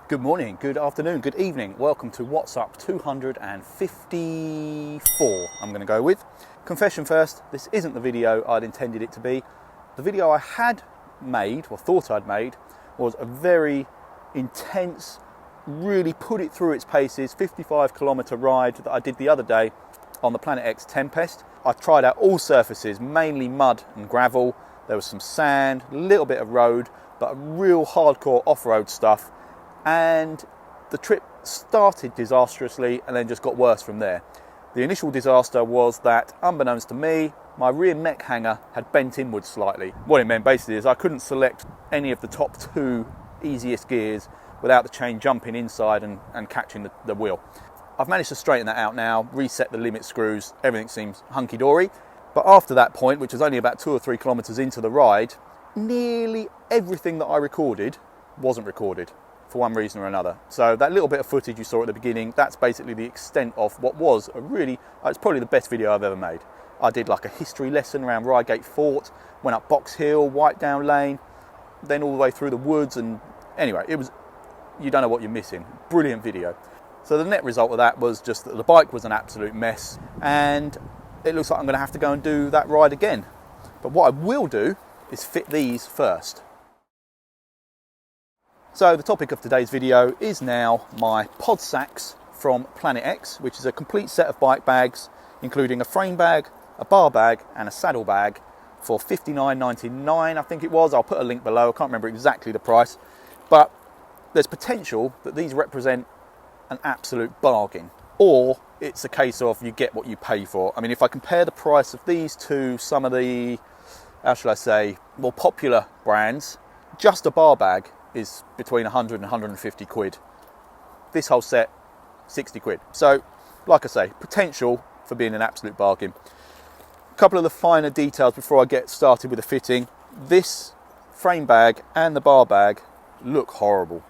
Good morning, good afternoon, good evening. Welcome to What's Up 254, I'm going to go with. Confession first, this isn't the video I'd intended it to be. The video I had made, or thought I'd made, was a very intense, really put it through its paces, 55-kilometre ride that I did the other day on the Planet X Tempest. I tried out all surfaces, mainly mud and gravel. There was some sand, a little bit of road, but real hardcore off-road stuff. And the trip started disastrously and then just got worse from there. The initial disaster was that, unbeknownst to me, my rear mech hanger had bent inwards slightly. What it meant basically is I couldn't select any of the top two easiest gears without the chain jumping inside and catching the wheel. I've managed to straighten that out now, reset the limit screws, everything seems hunky-dory. But after that point, which was only about 2 or 3 kilometres into the ride, nearly everything that I recorded wasn't recorded, for one reason or another. So that little bit of footage you saw at the beginning, that's basically the extent of what was a really, it's probably the best video I've ever made. I did like a history lesson around Reigate Fort, went up Box Hill, White Down Lane, then all the way through the woods, and anyway, it was, you don't know what you're missing. Brilliant video. So the net result of that was just that the bike was an absolute mess, and it looks like I'm going to have to go and do that ride again. But what I will do is fit these first. So the topic of today's video is now my pod sacs from Planet X, which is a complete set of bike bags, including a frame bag, a bar bag and a saddle bag for $59.99, I think it was. I'll put a link below, I can't remember exactly the price, but there's potential that these represent an absolute bargain, or it's a case of you get what you pay for. I mean, if I compare the price of these to some of the, how shall I say, more popular brands, just a bar bag is between 100 and 150 quid. This whole set, 60 quid. So, like I say, potential for being an absolute bargain. A couple of the finer details before I get started with the fitting. This frame bag and the bar bag look horrible.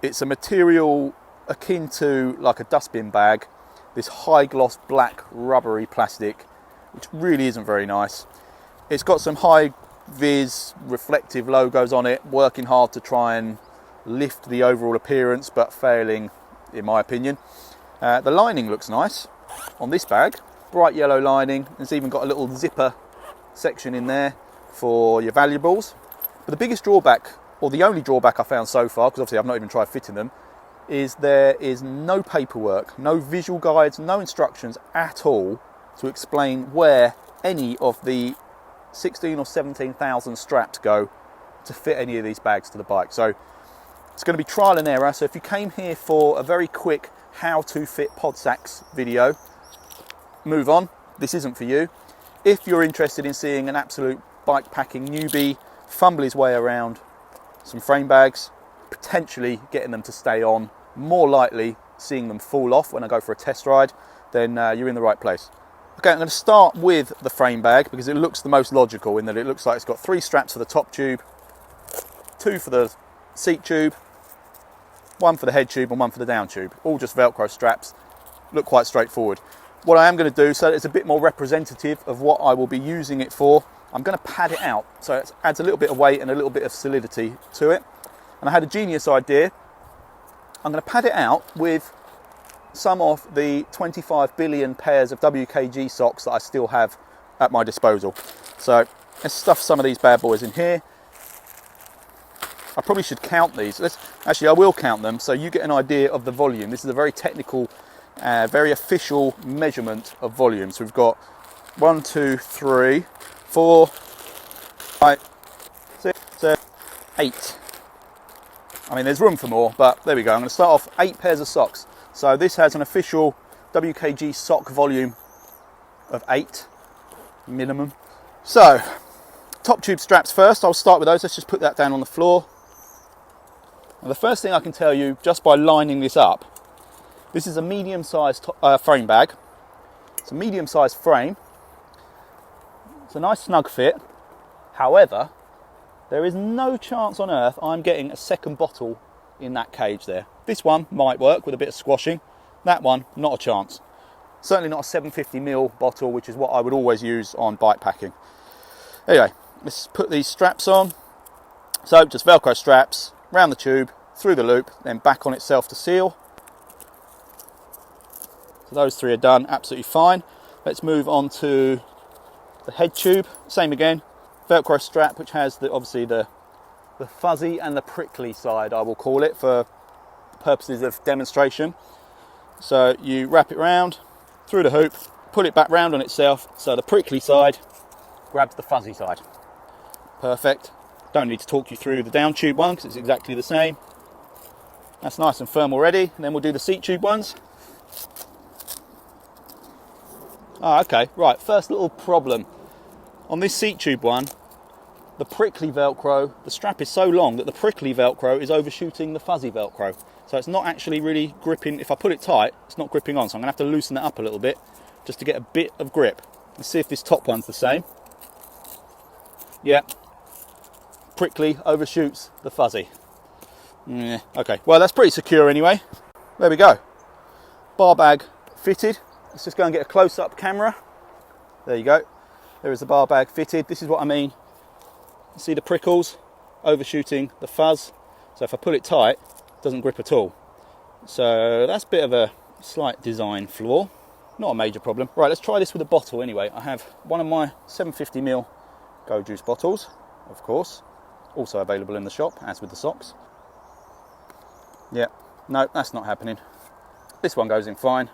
It's a material akin to like a dustbin bag, this high gloss black rubbery plastic, which really isn't very nice. It's got some high vis reflective logos on it, working hard to try and lift the overall appearance, but failing in my opinion. The lining looks nice on this bag, bright yellow lining. It's even got a little zipper section in there for your valuables. But the biggest drawback, or the only drawback I found so far, because obviously I've not even tried fitting them, is there is no paperwork, no visual guides, no instructions at all to explain where any of the 16 or 17,000 straps go to fit any of these bags to the bike. So it's going to be trial and error. So if you came here for a very quick how to fit pod sacs video, move on. This isn't for you. If you're interested in seeing an absolute bike packing newbie fumble his way around some frame bags, potentially getting them to stay on, more likely seeing them fall off when I go for a test ride, then you're in the right place. Okay, I'm going to start with the frame bag because it looks the most logical in that it looks like it's got 3 straps for the top tube, 2 for the seat tube, 1 for the head tube and 1 for the down tube. All just Velcro straps, look quite straightforward. What I am going to do, so that it's a bit more representative of what I will be using it for, I'm going to pad it out so it adds a little bit of weight and a little bit of solidity to it. And I had a genius idea. I'm going to pad it out with some of the 25 billion pairs of WKG socks that I still have at my disposal. So let's stuff some of these bad boys in here. I probably should count these. Actually, I will count them so you get an idea of the volume. This is a very technical, very official measurement of volume. So we've got 1, 2, 3, 4, 5, 6, 7, 8. I mean, there's room for more, but there we go. I'm going to start off 8 pairs of socks. So this has an official WKG sock volume of 8 minimum. So top tube straps first. I'll start with those. Let's just put that down on the floor. Now, the first thing I can tell you just by lining this up, this is a medium-sized frame bag. It's a medium-sized frame. It's a nice snug fit. However, there is no chance on earth I'm getting a second bottle in that cage there. This one might work with a bit of squashing. That one, not a chance. Certainly not a 750ml bottle, which is what I would always use on bike packing. Anyway, let's put these straps on. So just Velcro straps, round the tube, through the loop, then back on itself to seal. So those three are done absolutely fine. Let's move on to the head tube. Same again, Velcro strap, which has obviously the fuzzy and the prickly side, I will call it, for purposes of demonstration. So you wrap it round through the hoop, pull it back round on itself, so the prickly side grabs the fuzzy side. Perfect. Don't need to talk you through the down tube one because it's exactly the same. That's nice and firm already. And then we'll do the seat tube ones. Okay, right, first little problem. On this seat tube one, the prickly Velcro, the strap is so long that the prickly Velcro is overshooting the fuzzy Velcro. So it's not actually really gripping. If I put it tight, it's not gripping on. So I'm going to have to loosen it up a little bit just to get a bit of grip. Let's see if this top one's the same. Yeah, prickly overshoots the fuzzy. Yeah, okay, well that's pretty secure anyway. There we go. Bar bag fitted. Let's just go and get a close-up camera. There you go. There is the bar bag fitted. This is what I mean. See the prickles overshooting the fuzz. So if I pull it tight, it doesn't grip at all. So that's a bit of a slight design flaw. Not a major problem. Right, let's try this with a bottle anyway. I have one of my 750ml Go Juice bottles, of course. Also available in the shop, as with the socks. Yeah, no, that's not happening. This one goes in fine.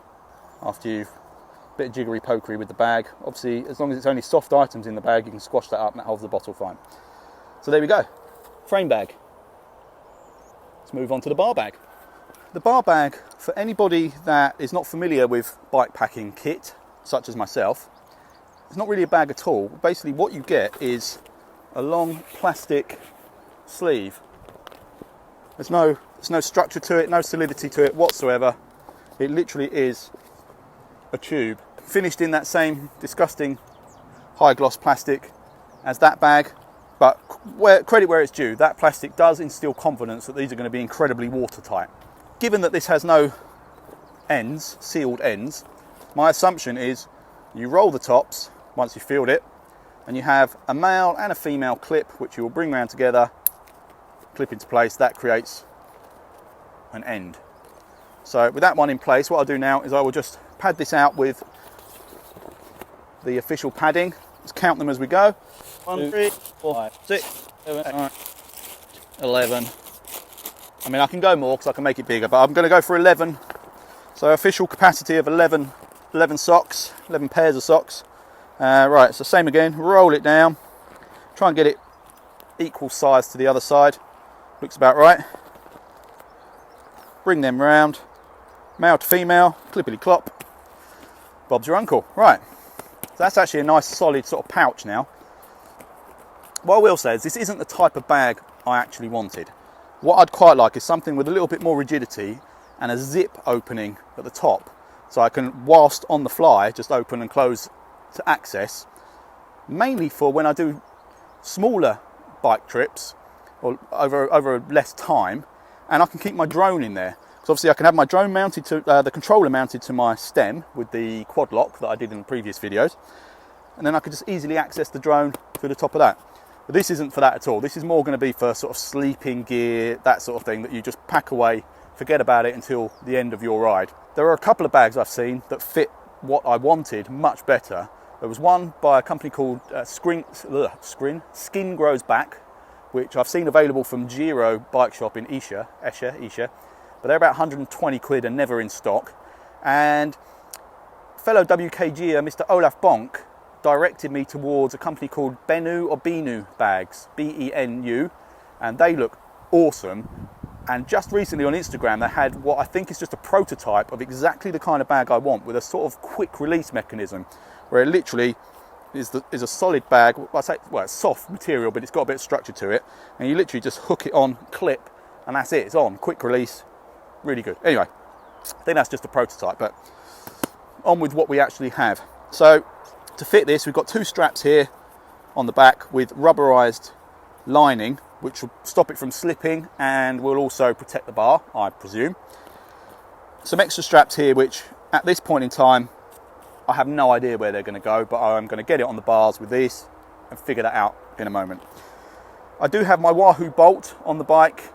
After you've a bit of jiggery pokery with the bag. Obviously, as long as it's only soft items in the bag, you can squash that up and that holds the bottle fine. So there we go. Frame bag. Let's move on to the bar bag. The bar bag, for anybody that is not familiar with bike packing kit, such as myself, it's not really a bag at all. Basically what you get is a long plastic sleeve. There's no structure to it, no solidity to it whatsoever. It literally is a tube, finished in that same disgusting high gloss plastic as that bag, but credit where it's due, that plastic does instill confidence that these are going to be incredibly watertight. Given that this has no ends, sealed ends, my assumption is you roll the tops once you've filled it, and you have a male and a female clip which you will bring round together, clip into place. That creates an end. So with that one in place, what I'll do now is I will just pad this out with the official padding. Let's count them as we go. 1, 2, 3, 4, 5, 6, 7, 8, 11. I mean, I can go more because I can make it bigger, but I'm going to go for 11. So official capacity of 11 socks, 11 pairs of socks. Right, so same again, roll it down. Try and get it equal size to the other side. Looks about right. Bring them round. Male to female, clippity clop. Bob's your uncle. Right, so that's actually a nice solid sort of pouch now. What I will say is this isn't the type of bag I actually wanted. What I'd quite like is something with a little bit more rigidity and a zip opening at the top, so I can, whilst on the fly, just open and close to access, mainly for when I do smaller bike trips or over less time, and I can keep my drone in there. So obviously I can have my drone mounted to, the controller mounted to my stem with the quad lock that I did in the previous videos, and then I could just easily access the drone through the top of that. But this isn't for that at all. This is more going to be for sort of sleeping gear, that sort of thing that you just pack away, forget about it until the end of your ride. There are a couple of bags I've seen that fit what I wanted much better. There was one by a company called Skin Grows Back, which I've seen available from Giro Bike Shop in Esher, but they're about 120 quid and never in stock. And fellow WKGer Mr. Olaf Bonk directed me towards a company called Benu bags, B-E-N-U, and they look awesome. And just recently on Instagram they had what I think is just a prototype of exactly the kind of bag I want, with a sort of quick release mechanism where it literally is a solid bag. Well, it's soft material, but it's got a bit of structure to it, and you literally just hook it on, clip, and that's it. It's on, quick release, really good. Anyway, I think that's just a prototype, but on with what we actually have. So to fit this, we've got two straps here on the back with rubberized lining, which will stop it from slipping and will also protect the bar, I presume. Some extra straps here, which at this point in time, I have no idea where they're going to go, but I'm going to get it on the bars with this and figure that out in a moment. I do have my Wahoo bolt on the bike.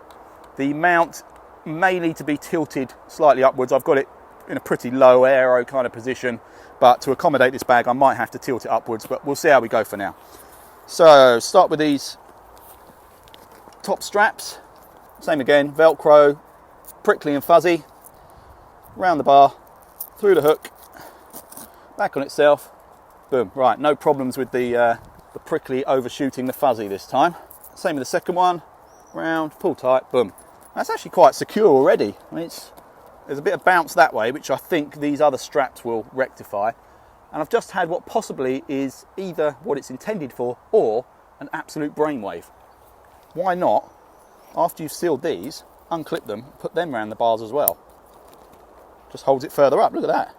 The mount may need to be tilted slightly upwards. I've got it in a pretty low aero kind of position, but to accommodate this bag I might have to tilt it upwards, but we'll see how we go for now. So start with these top straps. Same again, Velcro, prickly and fuzzy, round the bar, through the hook, back on itself, boom. Right, no problems with the prickly overshooting the fuzzy this time. Same with the second one, round, pull tight, boom. That's actually quite secure already. I mean, there's a bit of bounce that way, which I think these other straps will rectify. And I've just had what possibly is either what it's intended for or an absolute brainwave. Why not, after you've sealed these, unclip them, put them around the bars as well. Just holds it further up, look at that.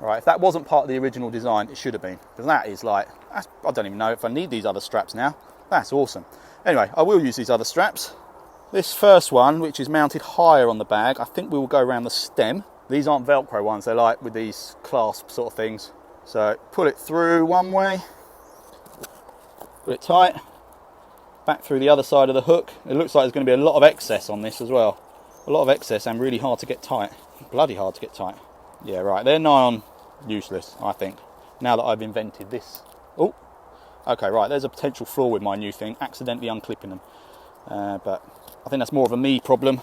Right, if that wasn't part of the original design, it should have been. Because that is like, I don't even know if I need these other straps now. That's awesome. Anyway, I will use these other straps. This first one, which is mounted higher on the bag, I think we will go around the stem. These aren't Velcro ones, they're like with these clasp sort of things. So pull it through one way, put it tight, back through the other side of the hook. It looks like there's going to be a lot of excess on this as well. A lot of excess and really hard to get tight. Bloody hard to get tight. Yeah, right, they're nigh on useless, I think, now that I've invented this. Oh, okay, right, there's a potential flaw with my new thing, accidentally unclipping them. But I think that's more of a me problem.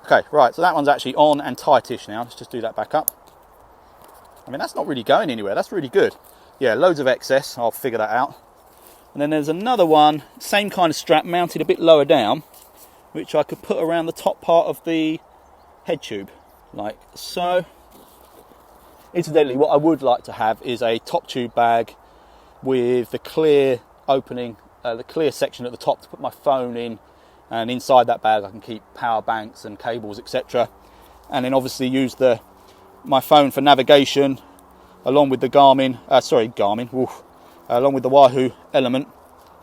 Okay, right, so that one's actually on and tightish now. Let's just do that back up. I mean, that's not really going anywhere. That's really good. Yeah, loads of excess. I'll figure that out. And then there's another one, same kind of strap, mounted a bit lower down, which I could put around the top part of the head tube, like so. Incidentally, what I would like to have is a top tube bag with the clear opening, the clear section at the top to put my phone in, and inside that bag I can keep power banks and cables, etc. And then obviously use my phone for navigation, along with the along with the Wahoo element.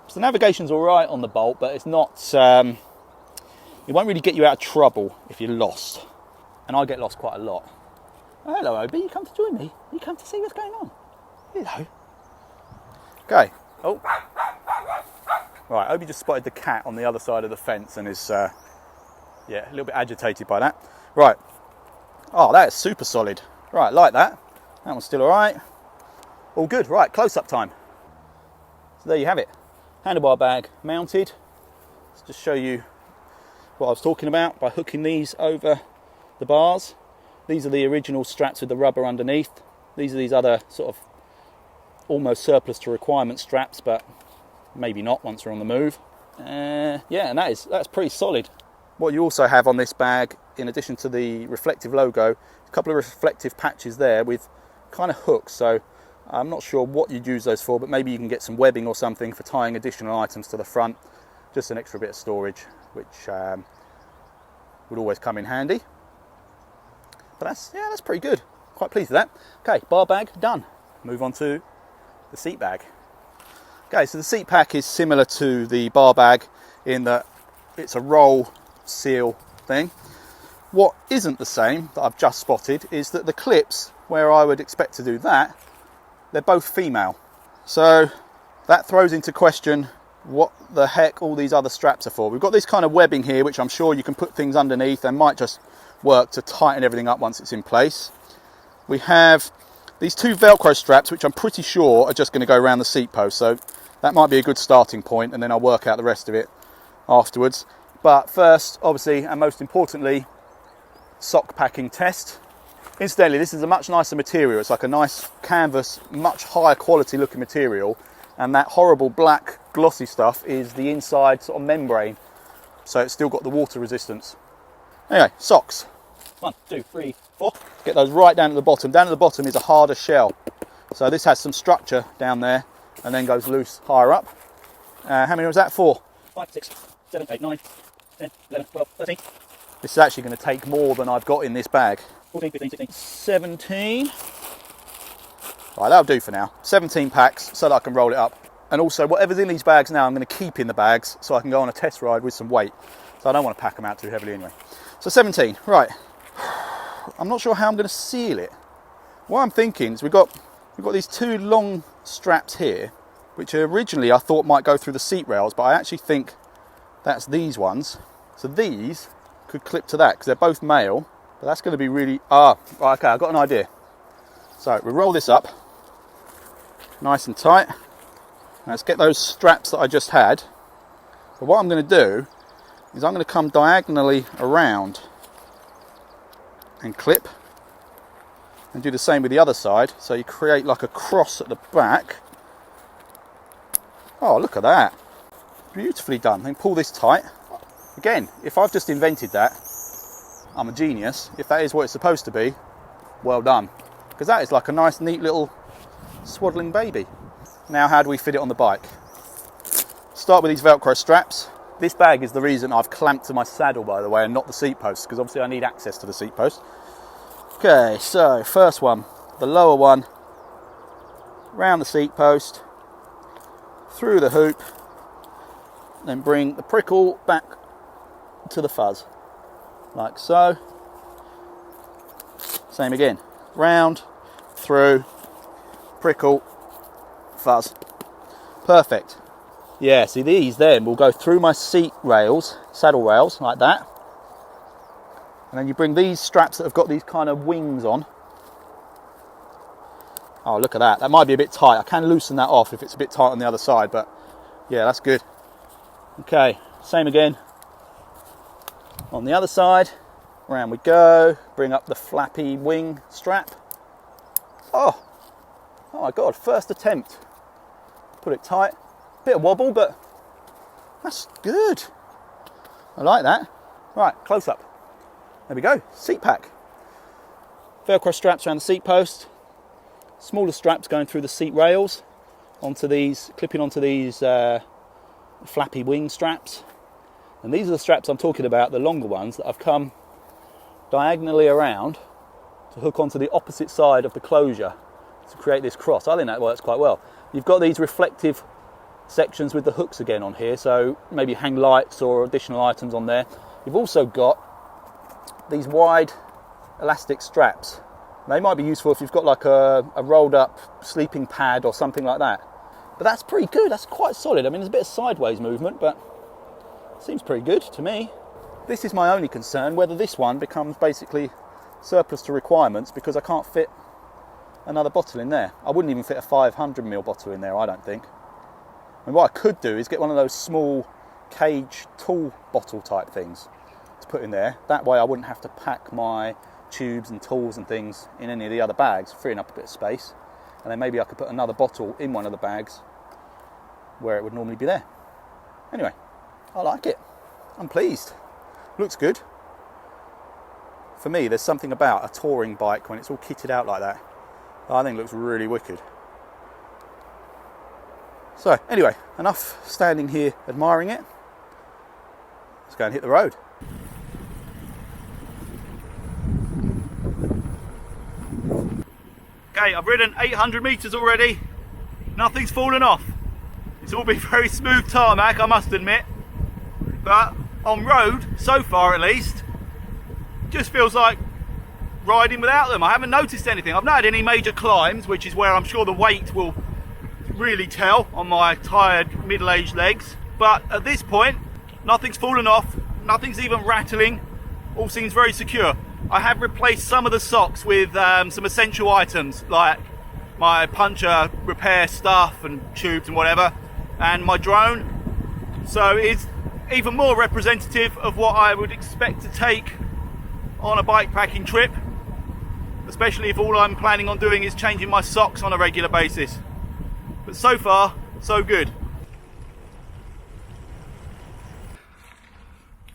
So the navigation's all right on the Bolt, but it's not. It won't really get you out of trouble if you're lost, and I get lost quite a lot. Oh, hello, Obi. You come to join me? You come to see what's going on? Hello. Okay. Oh. Right, Obi just spotted the cat on the other side of the fence and is, yeah, a little bit agitated by that. Right. Oh, that is super solid. Right, like that. That one's still all right. All good. Right, close-up time. So there you have it. Handlebar bag mounted. Let's just show you what I was talking about by hooking these over the bars. These are the original straps with the rubber underneath. These are these other sort of almost surplus to requirement straps, but maybe not once we're on the move. Yeah, and that's pretty solid. What you also have on this bag, in addition to the reflective logo, a couple of reflective patches there with kind of hooks. So I'm not sure what you'd use those for, but maybe you can get some webbing or something for tying additional items to the front. Just an extra bit of storage, which would always come in handy. But that's pretty good. Quite pleased with that. Okay, bar bag done. Move on to the seat bag. Okay, so the seat pack is similar to the bar bag in that it's a roll seal thing. What isn't the same, that I've just spotted, is that the clips, where I would expect to do that, they're both female. So that throws into question what the heck all these other straps are for. We've got this kind of webbing here, which I'm sure you can put things underneath and might just work to tighten everything up once it's in place. We have these two Velcro straps, which I'm pretty sure are just going to go around the seat post, so that might be a good starting point, and then I'll work out the rest of it afterwards. But first, obviously, and most importantly, sock packing test. Incidentally, this is a much nicer material. It's like a nice canvas, much higher quality looking material, and that horrible black glossy stuff is the inside sort of membrane, so it's still got the water resistance. Anyway, socks. 1, 2, 3, 4. Get those right down at the bottom. Down at the bottom is a harder shell. So this has some structure down there and then goes loose higher up. How many was that? 4, 5, 6, 7, 8, 9, 10, 11, 12, 13. This is actually going to take more than I've got in this bag. 14, 15, 16, 17. Right, that'll do for now. 17 packs so that I can roll it up. And also, whatever's in these bags now, I'm going to keep in the bags so I can go on a test ride with some weight. So I don't want to pack them out too heavily anyway. So 17, right. I'm not sure how I'm going to seal it. What I'm thinking is we've got these two long straps here, which originally I thought might go through the seat rails, but I actually think that's these ones. So these could clip to that because they're both male, but that's going to be really... right, okay, I've got an idea. So we roll this up nice and tight. Let's get those straps that I just had. But what I'm going to do is I'm going to come diagonally around and clip, and do the same with the other side, so you create like a cross at the back. Oh, look at that, beautifully done. Then pull this tight. Again, if I've just invented that, I'm a genius. If that is what it's supposed to be, well done, because that is like a nice neat little swaddling baby. Now how do we fit it on the bike? Start with these Velcro straps. This bag is the reason I've clamped to my saddle, by the way, and not the seat post, because obviously I need access to the seat post. Okay, so first one, the lower one, round the seat post, through the hoop, then bring the prickle back to the fuzz, like so. Same again, round, through, prickle, fuzz. Perfect. Yeah, see, these then will go through my seat rails, saddle rails, like that. And then you bring these straps that have got these kind of wings on. Oh, look at that. That might be a bit tight. I can loosen that off if it's a bit tight on the other side, but yeah, that's good. Okay, same again. On the other side, around we go. Bring up the flappy wing strap. Oh my God, first attempt. Put it tight. Bit of wobble, but that's good. I like that. Right, close up. There we go, seat pack. Velcro straps around the seat post. Smaller straps going through the seat rails, onto these, clipping onto these flappy wing straps. And these are the straps I'm talking about, the longer ones that I've come diagonally around to hook onto the opposite side of the closure to create this cross. I think that works quite well. You've got these reflective sections with the hooks again on here, so maybe hang lights or additional items on there. You've also got these wide elastic straps. They might be useful if you've got like a rolled up sleeping pad or something like that. But that's pretty good, that's quite solid. I mean, there's a bit of sideways movement, but it seems pretty good to me. This is my only concern, whether this one becomes basically surplus to requirements because I can't fit another bottle in there. I wouldn't even fit a 500ml bottle in there, I don't think. And what I could do is get one of those small cage tool bottle type things to put in there. That way I wouldn't have to pack my tubes and tools and things in any of the other bags, freeing up a bit of space. And then maybe I could put another bottle in one of the bags where it would normally be there. Anyway, I like it. I'm pleased. Looks good. For me, there's something about a touring bike when it's all kitted out like that. I think it looks really wicked. So anyway, enough standing here admiring it. Let's go and hit the road. Okay, I've ridden 800 metres already. Nothing's fallen off. It's all been very smooth tarmac, I must admit. But on road, so far at least, just feels like riding without them. I haven't noticed anything. I've not had any major climbs, which is where I'm sure the weight will really tell on my tired middle-aged legs. But at this point, nothing's fallen off, nothing's even rattling. All seems very secure. I have replaced some of the socks with some essential items like my puncher repair stuff and tubes and whatever, and my drone. So it's even more representative of what I would expect to take on a bike packing trip, especially if all I'm planning on doing is changing my socks on a regular basis. But so far, so good.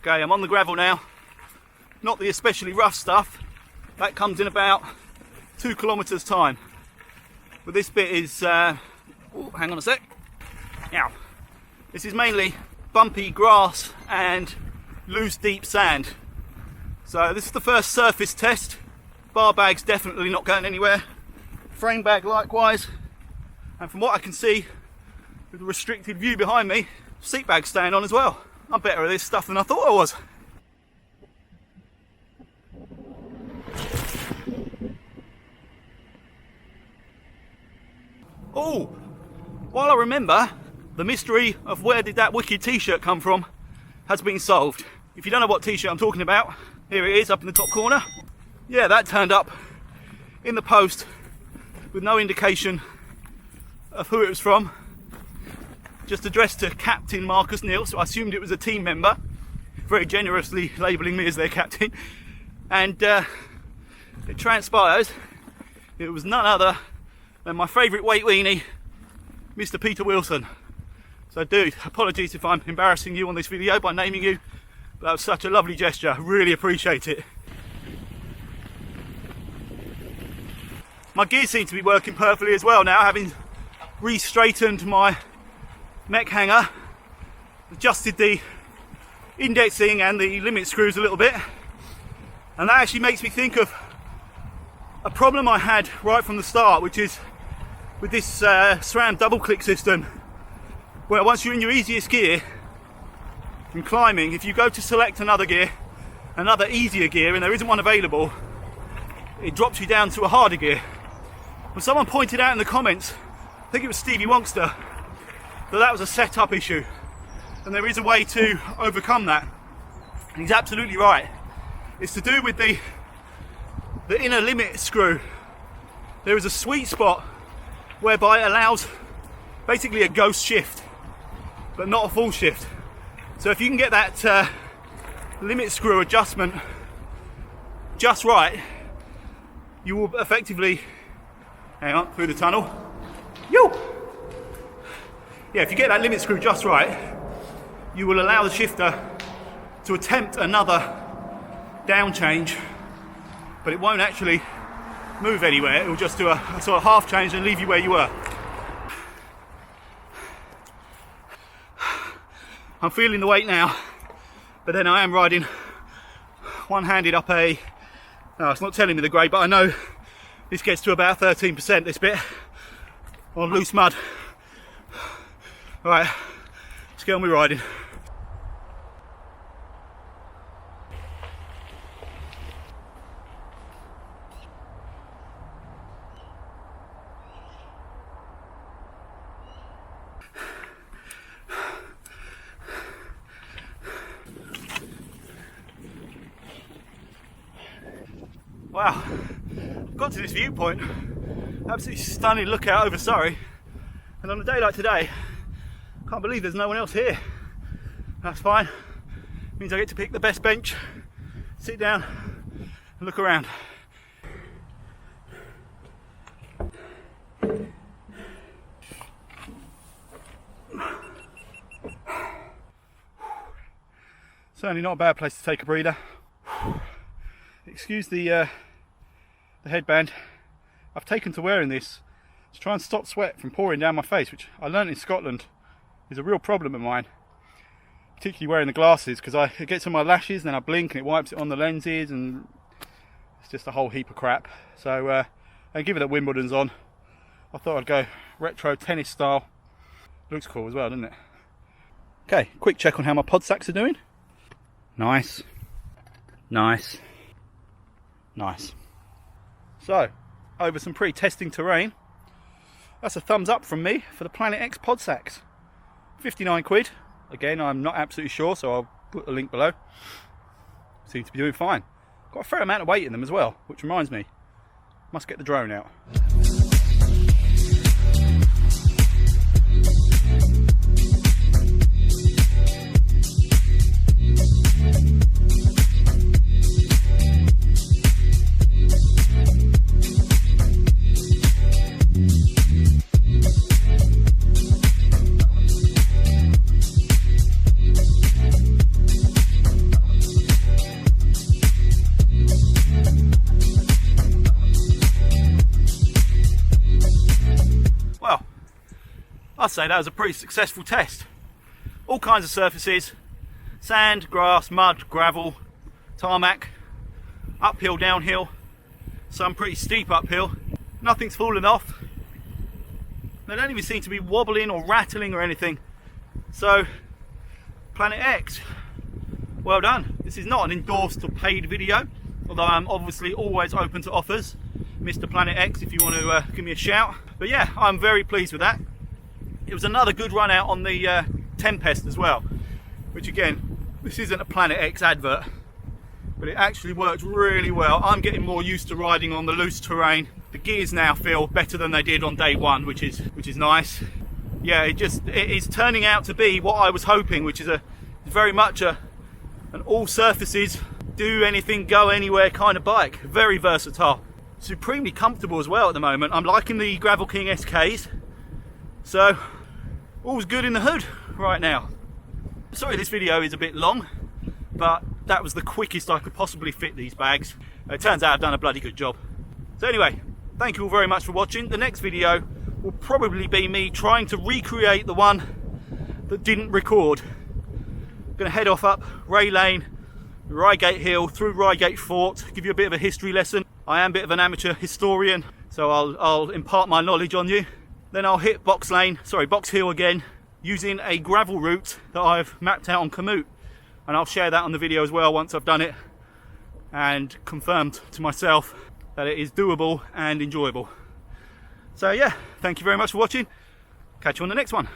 Okay, I'm on the gravel now. Not the especially rough stuff. That comes in about 2 kilometers time. But this bit is, hang on a sec. Now, this is mainly bumpy grass and loose deep sand. So this is the first surface test. Bar bag's definitely not going anywhere. Frame bag likewise. And from what I can see, with the restricted view behind me, seat bag's staying on as well. I'm better at this stuff than I thought I was. Oh, while I remember, the mystery of where did that wicked t-shirt come from has been solved. If you don't know what t-shirt I'm talking about, here it is up in the top corner. Yeah, that turned up in the post with no indication of who it was from. Just addressed to Captain Marcus Neal, so I assumed it was a team member, very generously labelling me as their captain. And it transpires it was none other than my favourite weight weenie, Mr. Peter Wilson. So dude, apologies if I'm embarrassing you on this video by naming you, but that was such a lovely gesture, I really appreciate it. My gear seems to be working perfectly as well now, having re-straightened my mech hanger, adjusted the indexing and the limit screws a little bit, and that actually makes me think of a problem I had right from the start, which is with this SRAM double click system, where once you're in your easiest gear in climbing, if you go to select another gear, another easier gear, and there isn't one available, it drops you down to a harder gear. When someone pointed out in the comments, I think it was Stevie Wonkster, that was a setup issue, and there is a way to overcome that. And he's absolutely right. It's to do with the inner limit screw. There is a sweet spot whereby it allows basically a ghost shift, but not a full shift. So if you can get that limit screw adjustment just right, you will effectively, hang on, through the tunnel. Yo! Yeah, if you get that limit screw just right, you will allow the shifter to attempt another down change, but it won't actually move anywhere. It will just do a sort of half change and leave you where you were. I'm feeling the weight now, but then I am riding one-handed up a, no, it's not telling me the grade, but I know this gets to about 13%, this bit, on loose mud. All right, let's get on with riding. Wow, I've got to this viewpoint, absolutely stunning lookout over Surrey, and on a day like today, I can't believe there's no one else here. That's fine, it means I get to pick the best bench, sit down and look around. Certainly not a bad place to take a breather. Excuse the headband. I've taken to wearing this to try and stop sweat from pouring down my face, which I learnt in Scotland is a real problem of mine, particularly wearing the glasses, because it gets on my lashes and then I blink and it wipes it on the lenses, and it's just a whole heap of crap. So and given that Wimbledon's on, I thought I'd go retro tennis style. Looks cool as well, doesn't it? Okay, quick check on how my pod sacs are doing. Nice, nice, nice. So, over some pre-testing terrain, that's a thumbs up from me for the Planet X Pod Sacs. 59 quid. Again, I'm not absolutely sure, so I'll put a link below. Seem to be doing fine. Got a fair amount of weight in them as well, which reminds me, must get the drone out. I'd say that was a pretty successful test. All kinds of surfaces, sand, grass, mud, gravel, tarmac, uphill, downhill, some pretty steep uphill. Nothing's fallen off. They don't even seem to be wobbling or rattling or anything. So, Planet X, well done. This is not an endorsed or paid video, although I'm obviously always open to offers. Mr. Planet X, if you want to give me a shout. But yeah, I'm very pleased with that. It was another good run out on the Tempest as well, which again, this isn't a Planet X advert, but it actually works really well. I'm getting more used to riding on the loose terrain. The gears now feel better than they did on day one, which is nice. Yeah, it is turning out to be what I was hoping, which is very much an all surfaces, do anything, go anywhere kind of bike. Very versatile, supremely comfortable as well at the moment. I'm liking the GravelKing SKs, so all's good in the hood right now. Sorry this video is a bit long, but that was the quickest I could possibly fit these bags. It turns out I've done a bloody good job. So anyway, thank you all very much for watching. The next video will probably be me trying to recreate the one that didn't record. I'm going to head off up Ray Lane, Reigate Hill, through Reigate Fort, give you a bit of a history lesson. I am a bit of an amateur historian, so I'll impart my knowledge on you. Then I'll hit Box Hill again, using a gravel route that I've mapped out on Komoot. And I'll share that on the video as well once I've done it and confirmed to myself that it is doable and enjoyable. So yeah, thank you very much for watching. Catch you on the next one.